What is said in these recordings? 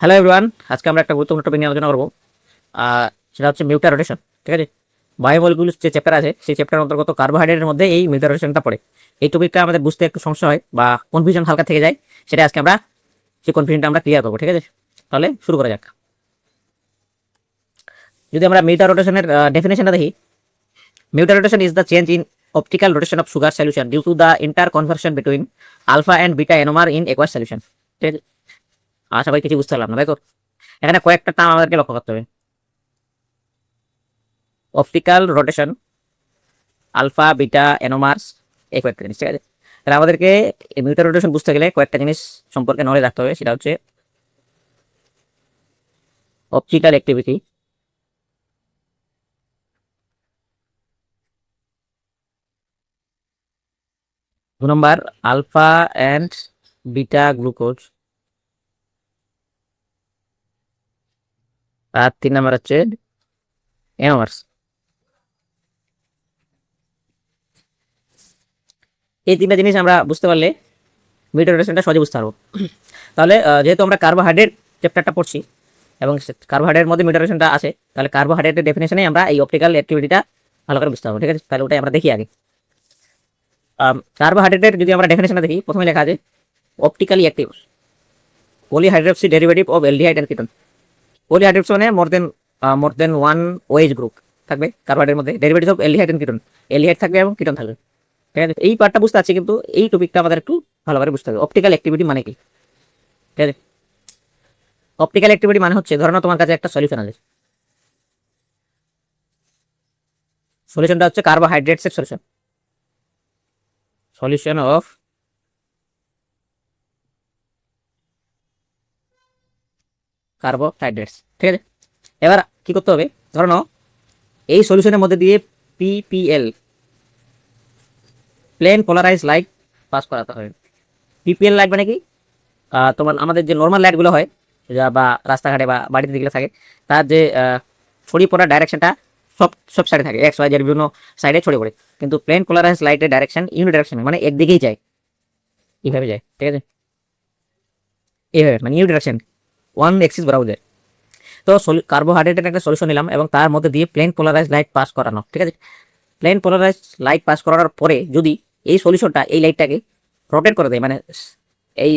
Hello everyone, আজকে আমরা একটা গুরুত্বপূর্ণ টপিক নিয়ে আলোচনা করবো। সেটা হচ্ছে মিউটার রোটেশন। ঠিক আছে, বায়োমলিকুলস যে চ্যাপ্টার আছে সেই চ্যাপ্টার অন্তর্গত কার্বোহাইড্রেটের মধ্যে এই মিউটার রোটেশনটা পড়ে। এই টপিকটা আমাদের বুঝতে একটু সমস্যা হয় বা কনফিউশন হালকা থেকে যায়, সেটা আজকে আমরা সেই কনফিউশনটা আমরা ক্লিয়ার করবো। ঠিক আছে, তাহলে শুরু করা যাক। যদি আমরা মিউটার রোটেশনের ডেফিনেশনটা দেখি, mutarotation is the change in optical rotation of sugar solution due to the inter conversion between alpha and beta anomer in aqueous solution. ঠিক আছে, আশা করি কিছু বুঝতে পারলাম না, তাই তো? এখানে কয়েকটা টার্ম আমাদেরকে লক্ষ্য করতে হবে। অপটিক্যাল রোটেশন, আলফা বিটা এনোমার্স, এই কয়েকটা জিনিস। ঠিক আছে, তাহলে আমাদেরকে মিউটার রোটেশন বুঝতে গেলে কয়েকটা জিনিস সম্পর্কে নলেজ রাখতে হবে। সেটা হচ্ছে অপটিক্যাল অ্যাক্টিভিটি, 2 নম্বর আলফা অ্যান্ড বিটা গ্লুকোজ, আর 3 নম্বর হচ্ছে এনোমার্স। এই তিনটা জিনিস আমরা বুঝতে পারলে মিউটার রোটেশনটা সহজে বুঝতে পারবো। তাহলে যেহেতু আমরা কার্বোহাইড্রেট চ্যাপ্টারটা পড়ছি এবং কার্বোহাইড্রেটের মধ্যে মিউটার রোটেশনটা আছে, তাহলে কার্বোহাইড্রেটের ডেফিনেশনে আমরা এই অপটিক্যাল অ্যাক্টিভিটিটা ভালো করে বুঝতে পারবো। ঠিক আছে, তাহলে ওটাই আমরা দেখি আগে। কার্বোহাইড্রেটের যদি আমরা ডেফিনেশনটা দেখি, প্রথমে লেখা আছে optically active polyhydroxy derivative of aldehyde and ketone. Polyhydroxy মানে more than one OH group থাকবে কার্বোহাইড্রেটের মধ্যে, derivative of aldehyde and ketone, aldehyde থাকবে এবং কিটোন থাকবে। ঠিক আছে, এই পার্টটা বুঝতে পারছি, কিন্তু এই টপিকটা আমাদের একটু ভালো করে বুঝতে হবে। অপটিক্যাল অ্যাক্টিভিটি মানে কি? ঠিক আছে, অপটিক্যাল অ্যাক্টিভিটি মানে হচ্ছে, ধরো তোমার কাছে একটা সলিউশন আছে, সলিউশনটা হচ্ছে কার্বোহাইড্রেটস এর সলিউশন, সলিউশন অফ কার্বোহাইড্রেটস। ঠিক আছে, এবার কি করতে হবে, ধরো নাও এই সলিউশনের মধ্যে দিয়ে PPL, plane polarise light pass করাতে হবে। পিপিএল লাইট মানে কি? তোমার আমাদের যে নর্মাল লাইটগুলো হয় বা রাস্তাঘাটে বা বাড়িতে যেগুলো থাকে, তার যে ছড়িয়ে পড়ার ডাইরেকশনটা সব সব সাইডে থাকে, এক্স ওয়াই জেড বিভিন্ন সাইডে ছড়িয়ে পড়ে। কিন্তু প্লেন পোলারাইজ লাইটের ডাইরেকশন ইউনিডাইরেকশন, মানে একদিকেই যায়, এইভাবে যায়। ঠিক আছে, এইভাবে মানে ইউনিডাইরেকশন, ওয়ান এক্সিস বরাবর যায়। তো কার্বোহাইড্রেটের একটা সলিউশন নিলাম এবং তার মধ্যে দিয়ে প্লেন পোলারাইজ লাইট পাস করানো। ঠিক আছে, প্লেন পোলারাইজ লাইট পাস করানোর পরে যদি এই সলিউশনটা এই লাইটটাকে রোটেট করে দেয়, মানে এই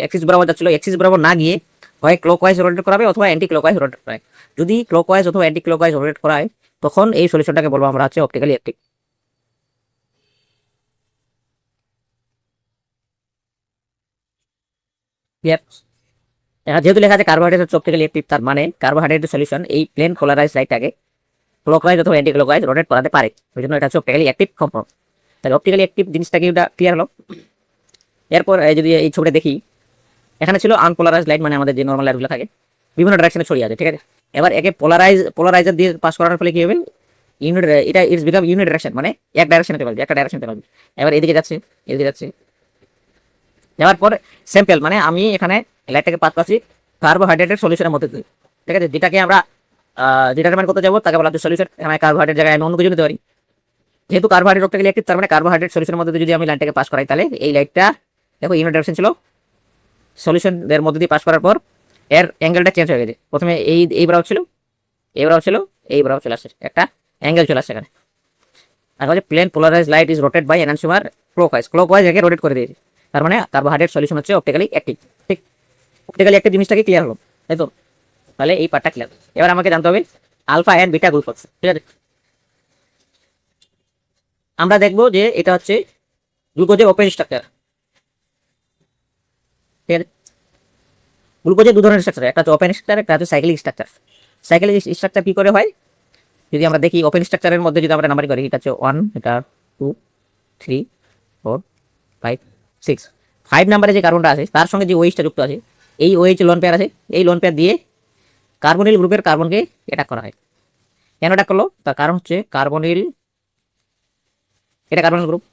এক্সিস বরাবর যাচ্ছিল, এক্সিস বরাবর না গিয়ে হয় ক্লকওয়াইজ রোটেট করাবে অথবা অ্যান্টি ক্লকওয়াইজ রোটেট করায়। যদি ক্লকওয়াইজ অথবা অ্যান্টি ক্লকওয়াইজ রোটেট করায়, তখন এই সলিউশনটাকে বলবো আমরা হচ্ছে অপটিক্যালি অ্যাক্টিভ। যেহেতু লেখা আছে কার্বোহাইড্রেট হচ্ছে অপটিক্যালি অ্যাক্টিভ, তার মানে কার্বোহাইড্রেটের সলিউশন এই প্লেন পোলারাইজ লাইটটাকে ক্লকওয়াইজ অথবা অ্যান্টি ক্লকওয়াইজ রোটেট করাতে পারে, ওই জন্য এটা হচ্ছে অপটিক্যালি অ্যাক্টিভ কম্পাউন্ড। তাহলে অপটিক্যালি অ্যাক্টিভ জিনিসটা কি, ওটা ক্লিয়ার হলো। এরপর যদি এই ছবিটা দেখি, এখানে ছিল আনপোলারাইজ লাইট, মানে আমাদের যে নর্মাল লাইটগুলো থাকে বিভিন্ন ডাইরেকশনে ছড়িয়ে আছে। ঠিক আছে, এবার একে পোলারাইজার দিয়ে পাস করার ফলে কি হবে, ইউনিট, এটা ইটস বিকাম ইউনিট ডাইরেকশন, মানে এক ডাইরেকশনে চলবে, একটা ডাইরেকশনে চলবে। এবার এদিকে যাচ্ছে, এদিকে যাচ্ছে, যাওয়ার পর স্যাম্পল, মানে আমি এখানে লাইটটাকে পাস করছি কার্বোহাইড্রেটের সলিউশনের মধ্যে দিয়ে। ঠিক আছে, যেটাকে আমরা ডিটারমাইন করতে যাবো তাকে বলা হচ্ছে সলিউশন। এখানে কার্বোহাইড্রেট জায়গায় আমি অন্য কিছু নিতে পারি। যেহেতু কার্বোহাইড্রেট অপটিক্যালি অ্যাক্টিভ, তার মানে কার্বোহাইড্রেট সলিউশনের মধ্যে যদি আমি লাইনটাকে পাস করাই, তাহলে এই লাইটটা দেখো ইউনিট ডাইরেকশন ছিল, সলিউশনের মধ্যে দিয়ে পাস করার পর এর অ্যাঙ্গেলটা চেঞ্জ হয়ে গেছে। প্রথমে এই বরাবর ছিল, এই বরাবর ছিল, এই বরাবর চলে আসছে, একটা অ্যাঙ্গেল চলে আসছে এখানে। আর হচ্ছে plane polarise light is rotate by enantiomer clockwise একে রোটেট করে দিয়েছে। তার মানে কার্বোহাইড্রেট সলিউশন হচ্ছে অপটিক্যালি অ্যাক্টিভ। ঠিক, অপটিক্যালি অ্যাক্টিভ জিনিসটাকে ক্লিয়ার হলো, তাই তো? তাহলে এই পার্টটা ক্লিয়ার। এবার আমাকে জানতে হবে আলফা অ্যান্ড বিটা গ্লুকোজ। ঠিক আছে, আমরা দেখবো যে এটা হচ্ছে গ্লুকোজের ওপেন স্ট্রাকচার। ঠিক আছে, গ্লুকোজের দু ধরনের স্ট্রাকচার, একটা হচ্ছে ওপেন স্ট্রাকচার, একটা হচ্ছে সাইক্লিক স্ট্রাকচার। সাইক্লিক স্ট্রাকচার কি করে হয়, যদি আমরা দেখি ওপেন স্ট্রাকচারের মধ্যে যদি আমরা নাম্বারিং করি, এটা হচ্ছে 1, এটা 2, 3, 4, 5, 6, 5 নাম্বারে যে কার্বনটা আছে তার সঙ্গে যে ওএইচটা যুক্ত আছে, এই ওএইচ লোন পেয়ার আছে, এই লোন পেয়ার দিয়ে কার্বনিল গ্রুপের কার্বনকে অ্যাটাক করা হয়। কেন অ্যাটাক করলো, তার কারণ হচ্ছে কার্বনিল, এটা কার্বনিল গ্রুপ,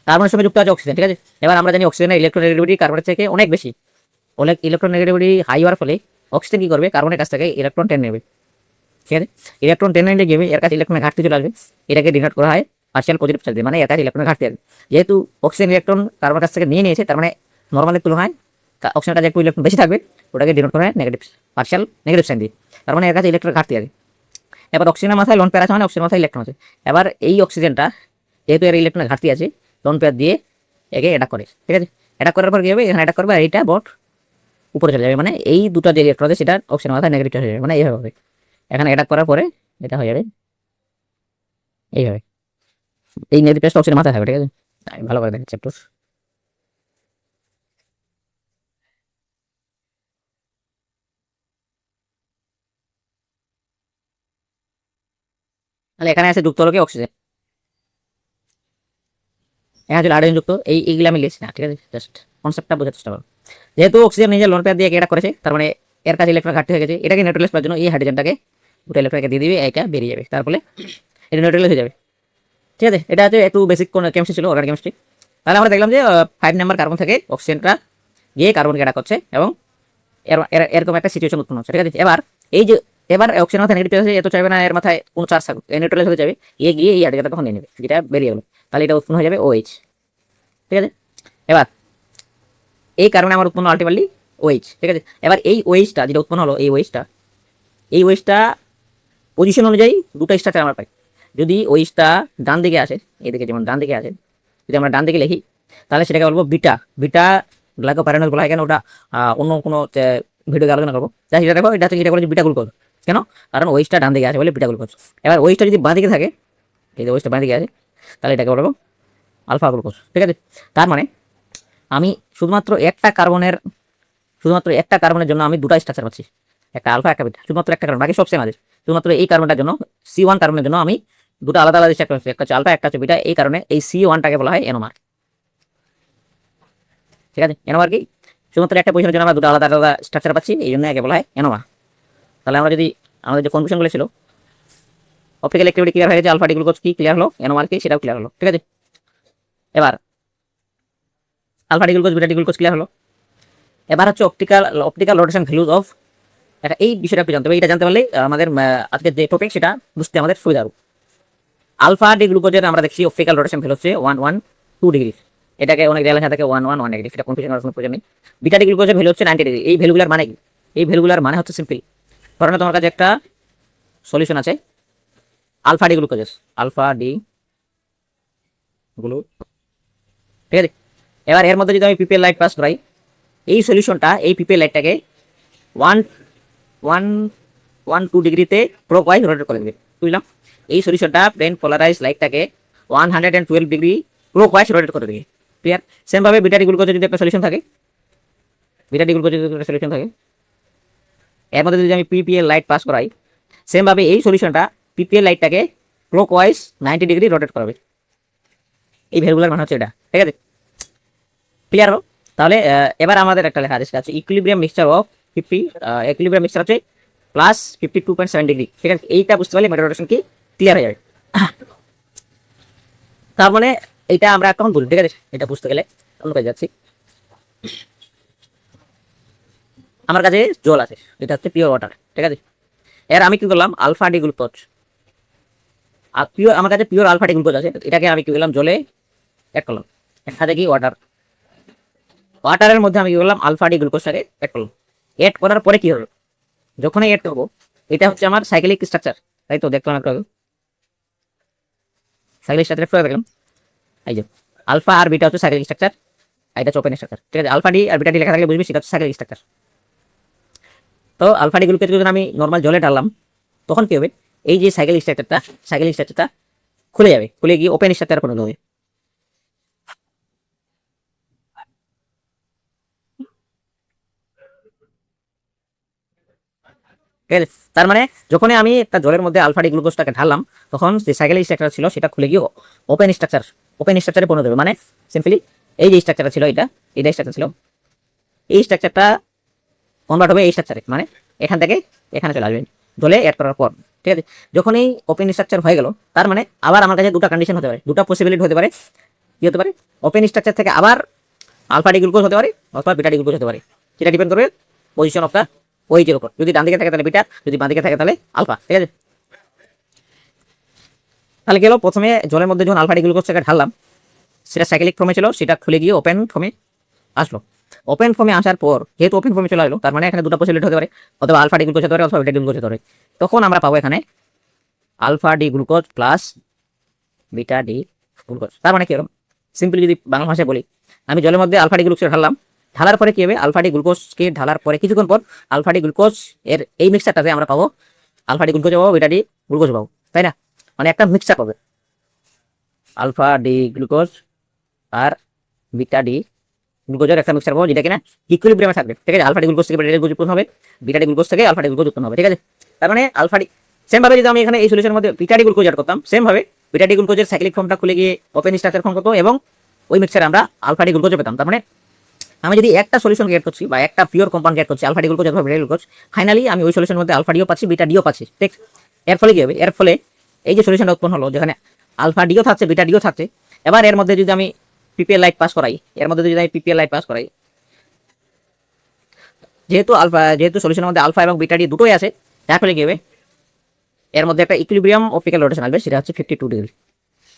কার্বনের সঙ্গে যুক্ত আছে অক্সিজেন। ঠিক আছে, এবার আমরা জানি অক্সিজেনের ইলেকট্রোনেগেটিভিটি কার্বনের থেকে অনেক বেশি, অনেক ইলেকট্রোনেগেটিভিটি হাই হওয়ার ফলে অক্সিজেন কি করবে, কার্বনের কাছ থেকে ইলেকট্রন টেনে নেবে। ঠিক আছে, ইলেকট্রন টেনে নিলে গেবে এর কাছে ইলেকট্রনের ঘাটতি চলে আসবে, এটাকে ডিনোট করা হয় পার্শিয়াল পজিটিভ চার্জ দিয়ে, মানে এর কাছে ইলেকট্রনের ঘাটতি আসবে। যেহেতু অক্সিজেন ইলেকট্রন কার্বনের কাছ থেকে নিয়ে নিয়েছে, তার মানে নর্মালের তুলনায় অক্সিজেনের কাছে একটু ইলেকট্রন বেশি থাকবে, ওটাকে ডিনোট করে নেগেটিভ, পার্শিয়াল নেগেটিভ সাইন দিয়ে। তার মানে এর কাছে ইলেকট্রনের ঘাটতি আছে। এবার অক্সিজেনের মাথায় লোন পেয়ার আছে, মানে অক্সিজেনের মাথায় ইলেকট্রন আছে। এবার এই অক্সিজেনটা যেহেতু এর ইলেকট্রনের ঘাটতি আছে, লোন পেয়ার দিয়ে একে অ্যাটাক করে, ঠিক আছে। অ্যাটাক করার পর কি হবে, এখানে অ্যাটাক করবে আর এইটা বট উপরে চলে যাবে, মানে এই দুটো যে ইলেকট্রন আছে সেটা অক্সিজেনের মাথায় নেগেটিভ হয়ে যাবে, মানে এইভাবে হবে। এখানে অ্যাটাক করার পরে এটা হয়ে যাবে এইভাবে, এই নেগেটিভ চার্জটা অক্সিজেনের মাথায় থাকবে, ঠিক আছে। আমি ভালো করে দেখাচ্ছি একটু। তাহলে এখানে আছে যুক্ত হলো কি অক্সিজেন, এখানে ছিল হাইড্রোজেন যুক্ত, এইগুলো আমি লিখছি না, ঠিক আছে, জাস্ট কনসেপ্টটা বোঝার চেষ্টা করো। যেহেতু অক্সিজেন নিজের লোন পেয়ার দিয়ে এটা করেছে, তার মানে এর কাছে ইলেকট্রন ঘাটতি হয়ে গেছে, এটাকে নিউট্রালাইজ করার জন্য এই হাইড্রোজেনটাকে দুটো ইলেকট্রনকে দিয়ে দিবে, এটা বেরিয়ে যাবে, তারপরে এটা নিউট্রালাইজ হয়ে যাবে, ঠিক আছে। এটা হচ্ছে একটু বেসিক কোন কেমিস্ট্রি ছিল, অর্গানিক কেমিস্ট্রি। তাহলে আমরা দেখলাম যে 5 নাম্বার কার্বন থেকে অক্সিজেনটা গিয়ে কার্বনকে অ্যাটাক করছে এবং এরকম একটা সিচুয়েশন উৎপন্ন হচ্ছে, ঠিক আছে। এই যে এবার অক্সিজেন মাথায় নেগেটিভ আছে, এত চাইবে না এর মাথায় কোনো চার্জ থাকুক, নিউট্রালাইজ হয়ে যাবে, গিয়ে এই হাইড্রোজেনটা তখন নিয়ে নেবে, যেটা বেরিয়ে গেলো, তাহলে এটা উৎপন্ন হয়ে যাবে OH, ঠিক আছে। এবার এই কারণে আমার উৎপন্ন আলটিমেটলি OH, ঠিক আছে। এবার এই OH-টা যেটা উৎপন্ন হলো, এই OH-টা পজিশন অনুযায়ী দুটো স্ট্রাকচার আমরা পাই। যদি OH-টা ডান দিকে আসে, এদিকে যেমন ডান দিকে আসে, যদি আমরা ডান দিকে লিখি তাহলে সেটাকে বলবো বিটা বিটা গ্লাইকোপাইরানোজ বলা হয়। কেন ওটা অন্য কোনো ভিডিওতে আলোচনা করবো। তাই সেটা দেখো, এটা হচ্ছে যেটা বলে বিটা গ্লুকোজ, কেন, কারণ OH-টা ডান দিকে আছে বলে বিটা গ্লুকোজ। এবার OH-টা যদি বাঁ দিকে থাকে, এই যে OH-টা বাঁ দিকে আছে, তাহলে এটাকে বলবো আলফা গ্লুকোজ, ঠিক আছে। তার মানে আমি শুধুমাত্র একটা কার্বনের জন্য আমি দুটো স্ট্রাকচার পাচ্ছি, একটা আলফা একটা বিটা, শুধুমাত্র একটা কার্বন, বাকি সব সেম আছে। শুধুমাত্র এই কার্বনটার জন্য C1 কার্বনের জন্য আমি দুটো আলাদা আলাদা স্ট্রাকচার পাচ্ছি, একটা হচ্ছে আলফা একটা হচ্ছে বিটা। এই কারণে এই C1টাকে বলা হয় এনোমার, ঠিক আছে। এনোমার কি, শুধুমাত্র একটা পজিশনের জন্য আমরা দুটো আলাদা আলাদা স্ট্রাকচার পাচ্ছি, এই জন্য একে বলা হয় এনোমার। তাহলে আমরা যদি আমাদের যে কনফিউশনগুলো ছিল, অপটিক্যাল অ্যাক্টিভিটি ক্লিয়ার হয়ে গেছে, আলফা ডি গ্লুকোজ কি ক্লিয়ার হলো, এনোমার কি সেটাও ক্লিয়ার হলো, ঠিক আছে। এবার alpha D glucose beta D glucose clear হলো। এবার হচ্ছে অপটিক্যাল রোটেশন ভ্যালুজ অফ, এটা এই বিষয়টা আপনি জানতে হবে। এটা জানতে পারলে আমাদের আজকের যে টপিক সেটা বুঝতে আমাদের সুবিধা হবে। আলফা ডি গ্লুকোজের আমরা দেখছি অপটিক্যাল রোটেশন ভ্যালু হচ্ছে 112 ডিগ্রি, এটাকে অনেক রিলেশন থাকে 111 ডিগ্রি, সেটা কনফিউশন করার কোনো প্রয়োজন নেই। বিটা ডি গ্লুকোজের ভ্যালু হচ্ছে 90 ডিগ্রি। এই ভ্যালুগুলোর মানে কি, এই ভ্যালুগুলোর মানে হচ্ছে সিম্পল, ধরো না তোমার কাছে একটা সলিউশন আছে alpha D glucoses, alpha D গ্লু, ঠিক আছে। এবার এর মধ্যে যদি আমি পিপিএল লাইট পাস করাই, এই সলিউশনটা এই পিপিএল লাইটটাকে 112 ডিগ্রিতে ক্লকওয়াইজ রোটেট করে দেবে, বুঝলাম। এই সলিউশনটা প্লেন পোলারাইজ লাইটটাকে 112 ডিগ্রি ক্লকওয়াইজ রোটেট করে দেবে, ক্লিয়ার। সেম ভাবে বিটা ডি গ্লুকোজের যদি একটা সলিউশন থাকে, এর মধ্যে যদি আমি পিপিএল লাইট পাস করাই, সেম ভাবে এই সলিউশনটা পিপিএল লাইটটাকে ক্লকওয়াইজ 90 ডিগ্রি রোটেট করাবে। এই ভ্যালুগুলোর মানে হচ্ছে এটা, ঠিক আছে, ক্লিয়ার হলো। তাহলে এবার আমাদের একটা লেখা আছে equilibrium mixture of 50, equilibrium mixture হচ্ছে প্লাস 52.7 ডিগ্রি, ঠিক আছে। এইটা বুঝতে পারলে মেটার রোটেশন কি ক্লিয়ার হয়ে যাবে। তার মানে এইটা আমরা এখন বুঝি, ঠিক আছে। এটা বুঝতে গেলে অন্য কাজে যাচ্ছি। আমার কাছে জল আছে, এটা হচ্ছে পিওর ওয়াটার, ঠিক আছে। এর আমি কি করলাম, আলফা ডি গ্লুকোজ, আর পিওর আমার কাছে পিওর আলফা ডি গ্লুকোজ আছে, এটাকে আমি কি করলাম জলে অ্যাড করলাম, এর সাথে কি ওয়াটারের মধ্যে আমি কি করলাম আলফা ডি গ্লুকোজটাকে অ্যাড করলাম। অ্যাড করার পরে কি হলো, যখনই অ্যাড করবো, এটা হচ্ছে আমার সাইক্লিক স্ট্রাকচার, তাই তো দেখলাম একটু সাইক্লিক স্ট্রাকচার দেখলাম। এই যে আলফা আর বিটা হচ্ছে সাইক্লিক স্ট্রাকচার, আর এটা হচ্ছে ওপেন স্ট্রাকচার, ঠিক আছে। আলফা ডি আর বিটা ডি লেখা থাকলে বুঝবি সেটা হচ্ছে সাইক্লিক স্ট্রাকচার। তো আলফা ডি গ্লুকোজ যদি আমি নর্মাল জলে ঢাললাম, তখন কি হবে, এই যে সাইক্লিক স্ট্রাকচারটা খুলে যাবে, খুলে গিয়ে ওপেন স্ট্রাকচার পরিণত হবে। ঠিক আছে, তার মানে যখনই আমি একটা জলের মধ্যে আলফা ডি গ্লুকোজটাকে ঢাললাম, তখন যে সাইক্লিক স্ট্রাকচার ছিল সেটা খুলে গিয়ে ওপেন স্ট্রাকচারে পরিণত হবে। মানে সিম্পলি এই যে স্ট্রাকচারটা ছিল, এটা স্ট্রাকচার ছিল, এই স্ট্রাকচারটা কনভার্ট হবে এই স্ট্রাকচারে, মানে এখান থেকে এখানে চলে আসবে জলে অ্যাড করার পর, ঠিক আছে। যখন এই ওপেন স্ট্রাকচার হয়ে গেল, তার মানে আবার আমার কাছে দুটো কন্ডিশন হতে পারে, দুটো পসিবিলিটি হতে পারে। কি হতে পারে, ওপেন স্ট্রাকচার থেকে আবার আলফা ডি গ্লুকোজ হতে পারে অথবা বিটা ডি গ্লুকোজ হতে পারে, সেটা ডিপেন্ড করবে পজিশন অফ দ্য ওয়েটের উপর। যদি ডান দিকে থাকে তাহলে বিটা, যদি বাঁ দিকে থাকে তাহলে আলফা, ঠিক আছে। তাহলে গেল প্রথমে জলের মধ্যে যখন আলফা ডি গ্লুকোজটাকে ঢাললাম, সেটা সাইক্লিক ফর্মে ছিল, সেটা খুলে গিয়ে ওপেন ফর্মে আসলো। ওপেন ফর্মে আসার পর যেহেতু ওপেন ফর্মে চলে আসলো, তার মানে এখানে দুটো পসিবিলিটি হতে পারে, অথবা আলফা ডি গ্লুকোজ হতে পারে অথবা বিটা ডি গ্লুকোজ হতে পারে। তখন আমরা পাবো এখানে alpha D glucose plus beta D glucose. তার মানে কি এরকম সিম্পলি যদি বাংলা ভাষায় বলি, আমি জলের মধ্যে আলফা ডি গ্লুকোজ ঢাললাম, ঢালার পরে কি হবে, আলফা ডি গ্লুকোজকে ঢালার পরে কিছুক্ষণ পর আলফা ডি গ্লুকোজ এর এই মিক্সচারটাতে আমরা পাবো আলফা ডি গ্লুকোজ পাবো, বিটা ডি গ্লুকোজ পাবো, তাই না? মানে একটা মিক্সচার পাবে, আলফা ডি গ্লুকোজ আর বিটা ডি গ্লুকোজের একটা মিক্সচার পাবো, যেটা কিনা ইকুইলিব্রিয়ামে থাকবে, ঠিক আছে? আলফা ডি গ্লুকোজ থেকে বিটা ডি গ্লুকোজ উৎপন্ন হবে, বিটা ডি গ্লুকোজ থেকে আলফা ডি গ্লুকোজ উৎপন্ন হবে, ঠিক আছে? তার মানে আলফা ডি সেম ভাবে যদি আমি এখানে এই সলিউশনের মধ্যে বিটা ডি গ্লুকোজ অ্যাড করতাম, সেম ভাবে বিটা ডি গ্লুকোজের সাইক্লিক ফর্মটা খুলে গিয়ে ওপেন স্ট্রাকচার ফর্ম করতো এবং ওই মিক্সচারে আমরা আলফা ডি গ্লুকোজ পেতাম। তার মানে আমি যদি একটা সলিউশন গেট করছি বা একটা পিওর কম্পাউন্ড গেট করছি আলফা ডি গ্লুকোজ অথবা বিটা ডি গ্লুকোজ, ফাইনালি আমি ওই সলিউশনের মধ্যে আলফা ডিও পাচ্ছি, বিটা ডিও পাচ্ছি, ঠিক? এর ফলে কি হবে, এর ফলে এই যে সলিউশনটা উৎপন্ন হলো যেখানে আলফা ডিও থাকছে বিটা ডিও থাকছে, এবার এর মধ্যে যদি আমি পিপিএল লাইট পাস করাই, এর মধ্যে যদি আমি পিপিএল লাইট পাস করাই, যেহেতু সলিউশনের মধ্যে আলফা এবং বিটা ডি দুটোই আছে, যার ফলে কি হবে, এর মধ্যে একটা ইকুইলিব্রিয়াম অপটিক্যাল রোটেশন আসবে, সেটা হচ্ছে 52 ডিগ্রি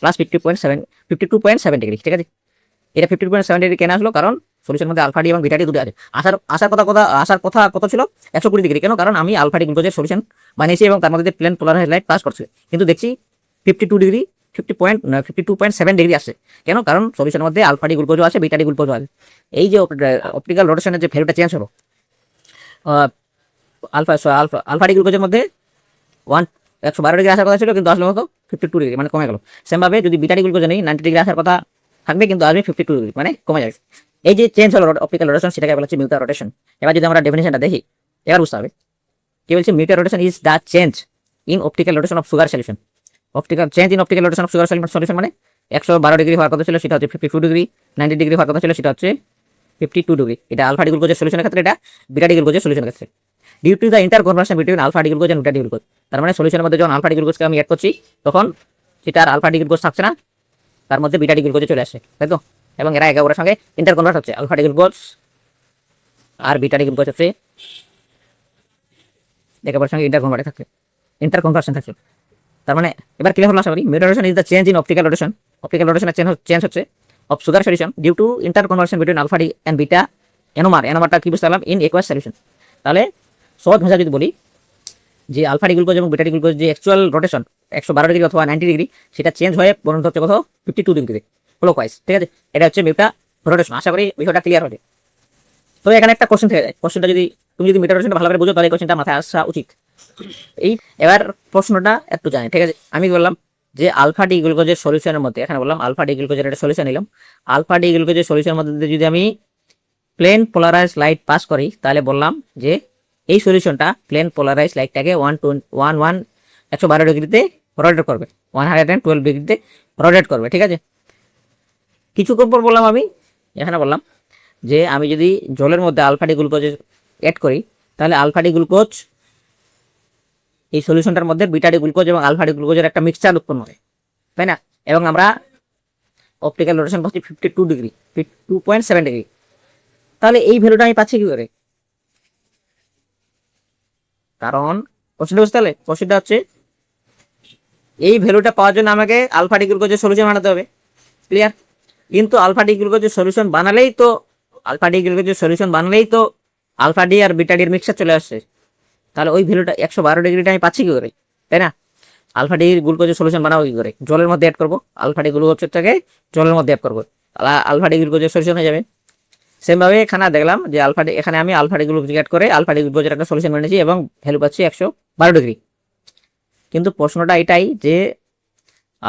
প্লাস 52.7 ডিগ্রি, ঠিক আছে? এটা 52.7 ডিগ্রি কেন আসলো? কারণ সলিউশনের মধ্যে আলফা ডি এবং বিটা ডি দুটো আছে। আসার কথা কত ছিল? 120 ডিগ্রি। কেন? কারণ আমি আলফা ডি গ্লুকোজের সলিউশন বানিয়েছি এবং তার মধ্যে প্লেন পোলারাইজড লাইট পাস করছে, কিন্তু দেখছি 52 ডিগ্রি 52.7 ডিগ্রি আসছে। কেন? কারণ সলিউশনের মধ্যে আলফা ডি গ্লুকোজও আছে, বিটা ডি গ্লুকোজও আছে। এই যে অপটিক্যাল রোটেশনের যে ভ্যালুটা চেঞ্জ হলো, আলফা ডি গ্লুকোজের মধ্যে 112 ডিগ্রি আসার কথা ছিল, কিন্তু আসলে কত? 52 ডিগ্রি, মানে কমে গেল। সেম ভাবে যদি বিটা ডি গ্লুকোজে নেই 90 ডিগ্রি আসার কথা থাকবে, কিন্তু আসবে 52 ডিগ্রি, মানে কমে যাবে। এই যে চেঞ্জ হলো অপটিক্যাল রোটেশন, সেটাকে বলা হচ্ছে মিউটার রোটেশন। এবার যদি আমরা ডেফিনেশনটা দেখি, এবার বুঝতে হবে কি বলছে। Mutarotation is the change in optical rotation of sugar solution. Change in optical rotation of sugar solution মানে 112 ডিগ্রি হওয়ার কথা ছিল, সেটা হচ্ছে 52 ডিগ্রি, 90 ডিগ্রি হওয়ার কথা ছিল, সেটা হচ্ছে 52 ডিগ্রি। এটা আলফা ডি গ্লুকোজের সলিউশনের ক্ষেত্রে, এটা বিটা ডি গ্লুকোজের সলিউশনের ক্ষেত্রে, due to the inter conversion between alpha D glucose and beta D glucose. তার মানে সলিউশনের মধ্যে যখন আলফা ডি গ্লুকোজকে আমি অ্যাড করছি, তখন সেটা আর আলফা ডি গ্লুকোজ থাকছে না, তার মধ্যে বিটা ডি গ্লুকোজে চলে আসে, তাই তো? এবং এরা একে অপরের সঙ্গে ইন্টার কনভার্ট হচ্ছে, আলফা ডি গ্লুকোজ আর বিটা ডি গ্লুকোজ হচ্ছে একে অপরের সঙ্গে ইন্টার কনভার্সন থাকছে। তার মানে এবার ক্লিয়ার হলো আশা করি। Mutarotation is the change in optical rotation. অপটিক্যাল রোটেশনের চেঞ্জ হচ্ছে of sugar solution due to ইন্টার conversion between alpha D and beta এনোমারটা কি বুঝতে পারলাম? In aqueous solution. তাহলে সহজ ভাষা যদি বলি যে আলফা ডি গ্লুকোজ এবং বিটা ডি গ্লুকোজ যে অ্যাকচুয়াল রোটেশন 112 ডিগ্রি অথবা 90 ডিগ্রি, সেটা চেঞ্জ হয়ে পরিণত হচ্ছে কত? 52 ডিগ্রিতে ক্লকওয়াইজ, ঠিক আছে? এটা হচ্ছে মিউটার রোটেশন। আশা করি বিষয়টা ক্লিয়ার হবে। তো এখানে একটা কোশ্চেন থেকে যায়, কোশ্চেনটা যদি তুমি মিউটার রোটেশনটা ভালো করে বুঝো, তাহলে এই কোশ্চেনটা মাথায় আসা উচিত। এবার প্রশ্নটা একটু জানি, ঠিক আছে? আমি বললাম যে আলফা ডি গ্লুকোজের সলিউশনের মধ্যে, এখানে বললাম আলফা ডি গ্লুকোজের একটা সলিউশন নিলাম, আলফা ডি গ্লুকোজের সলিউশনের মধ্যে যদি আমি প্লেন পোলারাইজ লাইট পাস করি, তাহলে বললাম যে এই সলিউশনটা প্লেন পোলারাইজ লাইটটাকে 112 ডিগ্রিতে রোটেট করবে, 112 ডিগ্রিতে রোটেট করবে, ঠিক আছে? কিছুক্ষণ পর বললাম আমি এখানে বললাম যে আমি যদি জলের মধ্যে আলফা ডি গ্লুকোজ অ্যাড করি, তাহলে আলফা ডি গ্লুকোজ এই সলিউশনটার মধ্যে বিটা ডি গ্লুকোজ এবং আলফা ডি গ্লুকোজের একটা মিক্সচার উৎপন্ন হয়, তাই না? এবং আমরা অপটিক্যাল রোটেশন পাচ্ছি 52 ডিগ্রি, 52.7 ডিগ্রি। তাহলে এই ভ্যালুটা আমি পাচ্ছি কি করে? কারণ কোশ্চেনটা বুঝতে পারলে, কোশ্চেনটা হচ্ছে এই ভ্যালুটা পাওয়ার জন্য আমাকে আলফা ডি গ্লুকোজের সলিউশন বানাতে হবে, ক্লিয়ার? কিন্তু আলফা ডি গ্লুকোজের সলিউশন বানালেই তো আলফা ডি আর বিটা ডির মিক্সচার চলে আসছে। তাহলে ওই ভ্যালুটা 112 ডিগ্রিটা আমি পাচ্ছি কি করে, তাই না? আলফা ডি গ্লুকোজের সলিউশন বানাবো কি করে? জলের মধ্যে অ্যাড করবো, আলফা ডি গ্লুকোজটাকে জলের মধ্যে অ্যাড করবো, আলফা ডি গ্লুকোজের সলিউশন হয়ে যাবে। সেম ভাবে এখানে দেখলাম যে এখানে আমি আলফা ডি গ্লুকোজ অ্যাড করে আলফা ডি গ্লুকোজের একটা সলিউশন বানিয়েছি এবং ভ্যালু পাচ্ছি 112 ডিগ্রি। কিন্তু প্রশ্নটা এটাই যে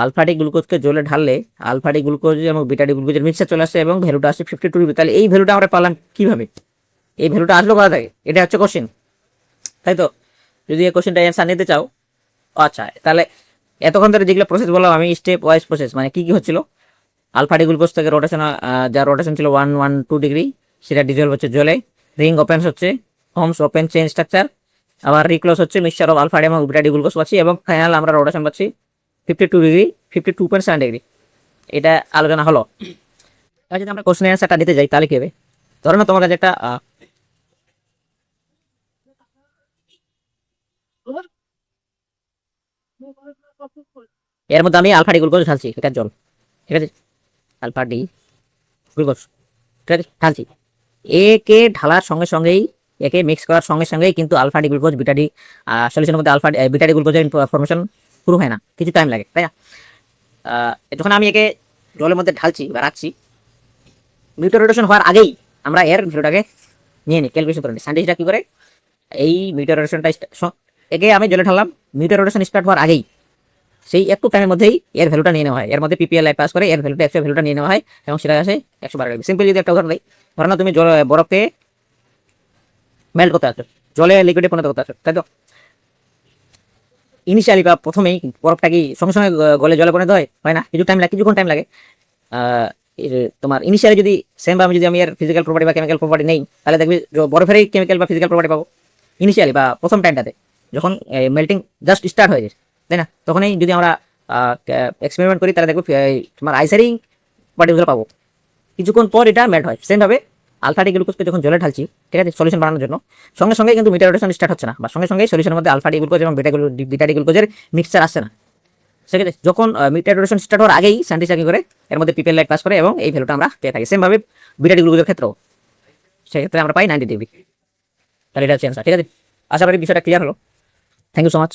আলফা ডি গ্লুকোজকে জলে ঢাললে আলফা ডি গ্লুকোজ এবং বিটা ডি গ্লুকোজের মিক্সচার চলে আসছে এবং ভ্যালুটা আসছে 52 ডিগ্রি। তাহলে এই ভ্যালুটা আমরা পেলাম কিভাবে? এই ভ্যালুটা আসলো কোথা থেকে? এটা হচ্ছে কোশ্চেন, তাই তো? যদি এই কোশ্চেনটা অ্যান্সার নিতে চাও, আচ্ছা, তাহলে এতক্ষণ ধরে যেগুলো প্রসেস বললাম আমি, স্টেপ ওয়াইজ প্রসেস, মানে কি কি হচ্ছিল? আলফা ডি গ্লুকোজ থেকে রোটেশন, যা রোটেশন ছিল 112 ডিগ্রি, সেটা ডিজলভ হচ্ছে জলে, রিং ওপেন্স হচ্ছে, হোমস ওপেন চেইন স্ট্রাকচার, আবার রিক্লোজ হচ্ছে মিক্সচার অফ আলফা ডি এবং বিটা ডি গ্লুকোজ পাচ্ছি, এবং ফাইনাল আমরা রোটেশন পাচ্ছি 52 ডিগ্রি, 52.7 ডিগ্রি। এটা আলোচনা হলো। আর যদি আমরা কোশ্চেনের অ্যান্সারটা দিতে যাই, তাহলে কি হবে? ধরো না তোমার কাছে একটা এর মধ্যে আমি আলফা ডি গ্লুকোজ ঢালছি, এটা জল, ঠিক আছে? আলফা ডি গ্লুকোজ, ঠিক আছে, ঢালছি। এ কে ঢালার সঙ্গে সঙ্গেই, একে মিক্স করার সঙ্গে সঙ্গেই কিন্তু alpha D glucose beta D সলিউশনের মধ্যে বিটা ডি গ্লুকোজের ফরমেশন শুরু হয় না, কিছু টাইম লাগে, তাই না? যখন আমি একে জলের মধ্যে ঢালছি বা রাখছি, মিউটার রোটেশন হওয়ার আগেই আমরা এর ভ্যালুটাকে নিয়ে নিই, ক্যালকুলেশন করে নিই। সায়েন্টিস্টরা কি করে, এই মিউটার রোটেশনটা একে আমি জলে ঢাললাম, মিউটার রোটেশন স্টার্ট হওয়ার আগেই সেই একটু টাইমের মধ্যেই এর ভ্যালুটা নিয়ে নেওয়া হয়, এর মধ্যে পিপিএল পাস করে এর ভ্যালুটা একশো ভ্যালুটা নিয়ে নেওয়া হয় এবং সেটা আসে 112 সিম্পল। যদি একটা উদাহরণ দিই, ধরো না তুমি বরফকে মেল্ট করতে আসছো, জলে লিকুইডে পরিণত করতে আসছো, তাই তো? ইনিশিয়ালি বা প্রথমেই বরফটা কি সঙ্গে সঙ্গে গলে জলে পরিণত হয় না, কিছুক্ষণ টাইম লাগে। তোমার ইনিশিয়ালি যদি সেম ভাবে যদি আমি এর ফিজিক্যাল প্রপার্টি বা কেমিক্যাল প্রপার্টি নেই, তাহলে দেখবি বরফেরই কেমিক্যাল বা ফিজিক্যাল প্রপার্টি পাবো ইনিশিয়ালি বা প্রথম টাইমটাতে, যখন মেল্টিং জাস্ট স্টার্ট হয়ে যায়, তাই না? তখনই যদি আমরা এক্সপেরিমেন্ট করি তাহলে দেখবো তোমার আইসারই পার্টিগুলো পাবো, কিছুক্ষণ পর এটা মেল্ট হয়। সেম ভাবে আলফা ডি গ্লুকোজকে যখন জলে ঢালছি, ঠিক আছে, সলিউশন বানানোর জন্য, সঙ্গে সঙ্গে কিন্তু মিটার রোটেশন স্টার্ট হচ্ছে না, বা সঙ্গে সঙ্গে সলিউশনের মধ্যে আলফা ডি গ্লুকোজ এবং বিটা ডি গ্লুকোজের মিক্সচার আসছে না। সেক্ষেত্রে যখন মিটার রোটেশন স্টার্ট হওয়ার আগেই সায়েন্টিস্টরা কি করে, এর মধ্যে পিপিএল লাইট পাস করে এবং এই ভ্যালুটা আমরা পেয়ে থাকি। সেম ভাবে বিটা ডি গ্লুকোজের ক্ষেত্রেও সেক্ষেত্রে আমরা পাই 90 ডিগ্রি। তাহলে এটা হচ্ছে অ্যান্সার, ঠিক আছে? আশা করি বিষয়টা ক্লিয়ার হলো। Thank you so much.